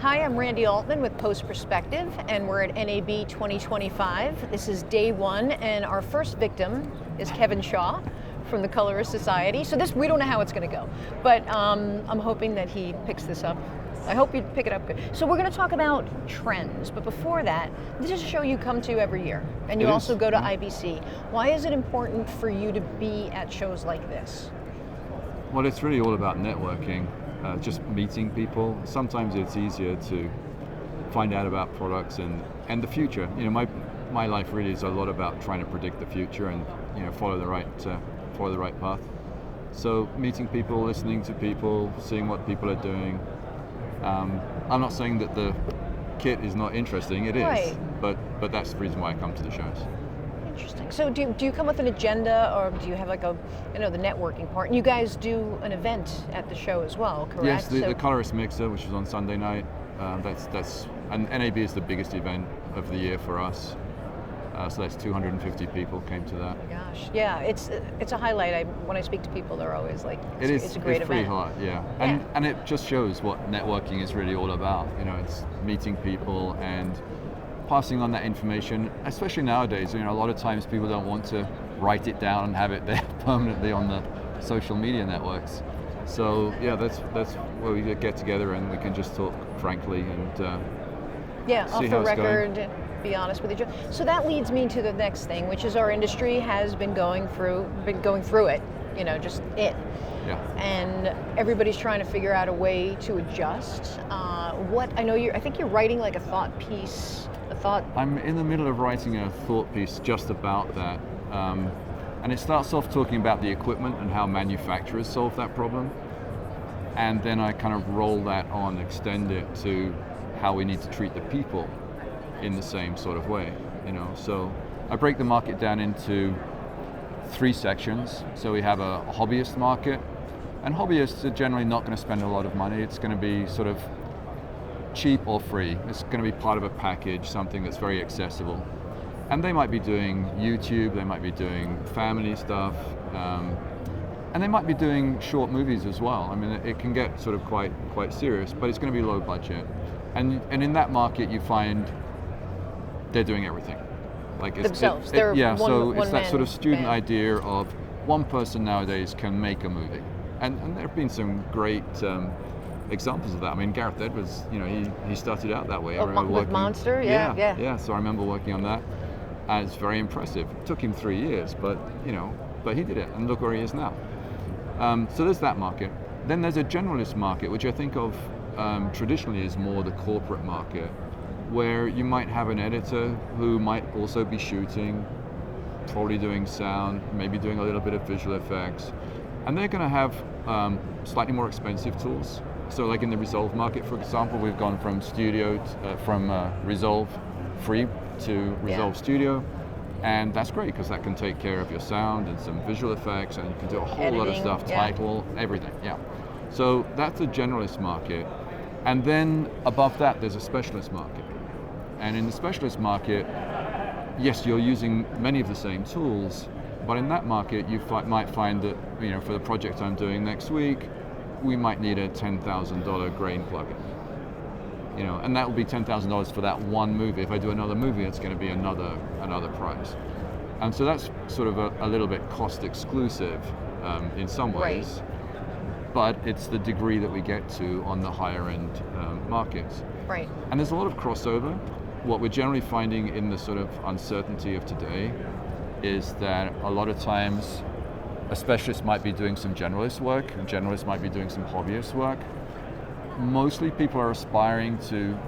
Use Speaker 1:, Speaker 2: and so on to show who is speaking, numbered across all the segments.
Speaker 1: Hi, I'm Randy Altman with Post Perspective, and we're at NAB 2025. This is day one, and our first victim is Kevin Shaw from the Colorist Society. So we don't know how it's going to go, but I'm hoping that he picks this up. I hope you pick it up good. So we're going to talk about trends, but before that, this is a show you come to every year, and you also go to IBC. Why is it important for you to be at shows like this?
Speaker 2: Well, it's really all about networking, just meeting people. Sometimes it's easier to find out about products and the future. You know, my life really is a lot about trying to predict the future and follow the right path. So meeting people, listening to people, seeing what people are doing. I'm not saying that the kit is not interesting. It is,
Speaker 1: right.
Speaker 2: but that's the reason why I come to the shows.
Speaker 1: Interesting. So do you come with an agenda, or do you have like the networking part? And you guys do an event at the show as well, correct?
Speaker 2: Yes, the Colorist Mixer, which is on Sunday night. And NAB is the biggest event of the year for us. So that's 250 people came to that.
Speaker 1: Gosh, yeah, it's a highlight. When I speak to people, they're always like, it's a great event.
Speaker 2: It's pretty hard, yeah. And it just shows what networking is really all about. It's meeting people and passing on that information, especially nowadays. A lot of times people don't want to write it down and have it there permanently on the social media networks. So yeah, that's where we get together and we can just talk frankly and
Speaker 1: off the record, be honest with each other. So that leads me to the next thing, which is our industry has been going through it. Just it.
Speaker 2: Yeah.
Speaker 1: And everybody's trying to figure out a way to adjust. I think you're writing like a thought piece.
Speaker 2: I'm in the middle of writing a thought piece just about that. And it starts off talking about the equipment and how manufacturers solve that problem. And then I kind of roll that on, extend it to how we need to treat the people in the same sort of way. So I break the market down into 3 sections. So we have a hobbyist market, and hobbyists are generally not going to spend a lot of money. It's going to be sort of cheap or free. It's going to be part of a package, something that's very accessible. And they might be doing YouTube, they might be doing family stuff, and they might be doing short movies as well. I mean, it can get sort of quite serious, but it's going to be low budget. And in that market, you find they're doing everything. Like
Speaker 1: themselves.
Speaker 2: It's that sort of student idea of one person nowadays can make a movie, and there have been some great examples of that. I mean, Gareth Edwards, he started out that way.
Speaker 1: With Monster, yeah.
Speaker 2: So I remember working on that. It's very impressive. It took him 3 years, but he did it, and look where he is now. So there's that market. Then there's a generalist market, which I think of traditionally as more the corporate market, where you might have an editor who might also be shooting, probably doing sound, maybe doing a little bit of visual effects, and they're going to have slightly more expensive tools. So like in the Resolve market, for example, we've gone from Resolve Free to Resolve Studio, and that's great because that can take care of your sound and some visual effects, and you can do a whole lot of stuff, title, everything, So that's the generalist market. And then above that, there's a specialist market. And in the specialist market, yes, you're using many of the same tools, but in that market, you might find that, for the project I'm doing next week, we might need a $10,000 grain plugin. And that will be $10,000 for that one movie. If I do another movie, it's going to be another price. And so that's sort of a little bit cost exclusive in some ways, but it's the degree that we get to on the higher end markets.
Speaker 1: Right.
Speaker 2: And there's a lot of crossover. What we're generally finding in the sort of uncertainty of today is that a lot of times a specialist might be doing some generalist work, and generalists might be doing some hobbyist work. Mostly people are aspiring to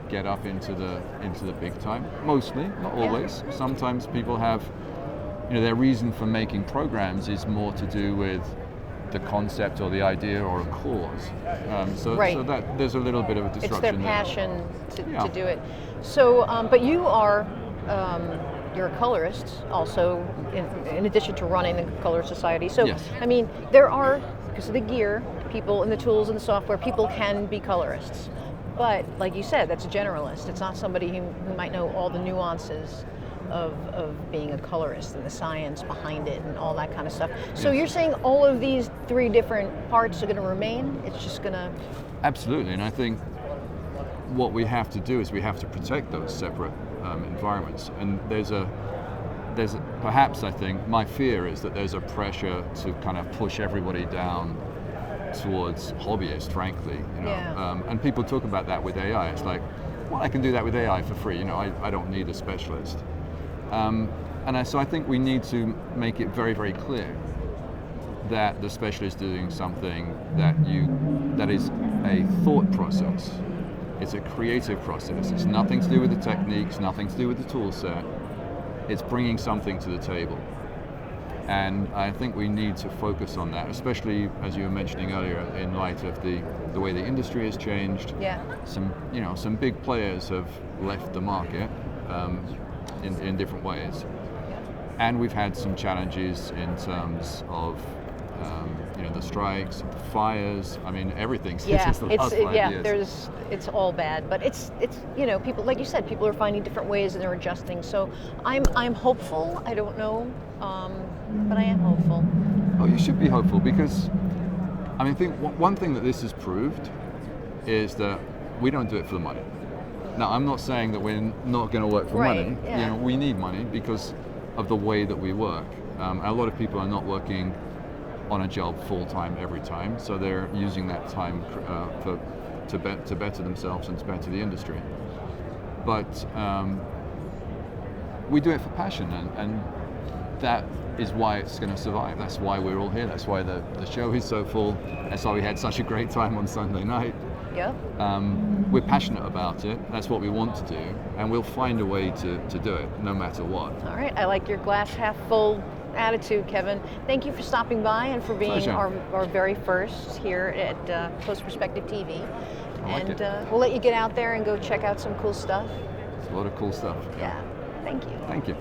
Speaker 2: get up into the big time. Mostly, not always. Yeah. Sometimes people have, their reason for making programs is more to do with the concept or the idea or a cause. So that there's a little bit of a disruption.
Speaker 1: It's their passion to do it. So, but you are, you're a colorist also, in addition to running the Colorist Society. So, yes. I mean, there are, because of the gear, people and the tools and the software, people can be colorists. But like you said, that's a generalist. It's not somebody who might know all the nuances of being a colorist and the science behind it and all that kind of stuff. So you're saying all of these three different parts are going to remain? It's just going to...
Speaker 2: Absolutely, and I think what we have to do is we have to protect those separate environments. And there's perhaps, I think, my fear is that there's a pressure to kind of push everybody down towards hobbyist, frankly. And people talk about that with AI. It's like, well, I can do that with AI for free. I don't need a specialist. So I think we need to make it very, very clear that the specialist is doing something that is a thought process. It's a creative process. It's nothing to do with the techniques, nothing to do with the tool set. It's bringing something to the table. And I think we need to focus on that, especially as you were mentioning earlier, in light of the way the industry has changed.
Speaker 1: Yeah.
Speaker 2: Some big players have left the market in different ways. And we've had some challenges in terms of the strikes, the fires. I mean, everything since the last 5 years.
Speaker 1: It's all bad, but it's people, like you said, people are finding different ways and they're adjusting. So I'm hopeful. I don't know, but I am hopeful.
Speaker 2: Oh, you should be hopeful, because I think one thing that this has proved is that we don't do it for the money. Now, I'm not saying that we're not going to work for money.
Speaker 1: Yeah.
Speaker 2: We need money because of the way that we work. A lot of people are not working on a job full-time every time, so they're using that time to better themselves and to better the industry. But we do it for passion, and that is why it's going to survive. That's why we're all here. That's why the show is so full. That's why we had such a great time on Sunday night.
Speaker 1: Yeah.
Speaker 2: We're passionate about it. That's what we want to do, and we'll find a way to do it, no matter what.
Speaker 1: All right. I like your glass half full attitude, Kevin. Thank you for stopping by and for being our very first here at Close Perspective TV. We'll let you get out there and go check out some cool stuff.
Speaker 2: It's a lot of cool stuff.
Speaker 1: Yeah. Thank you.
Speaker 2: Thank you.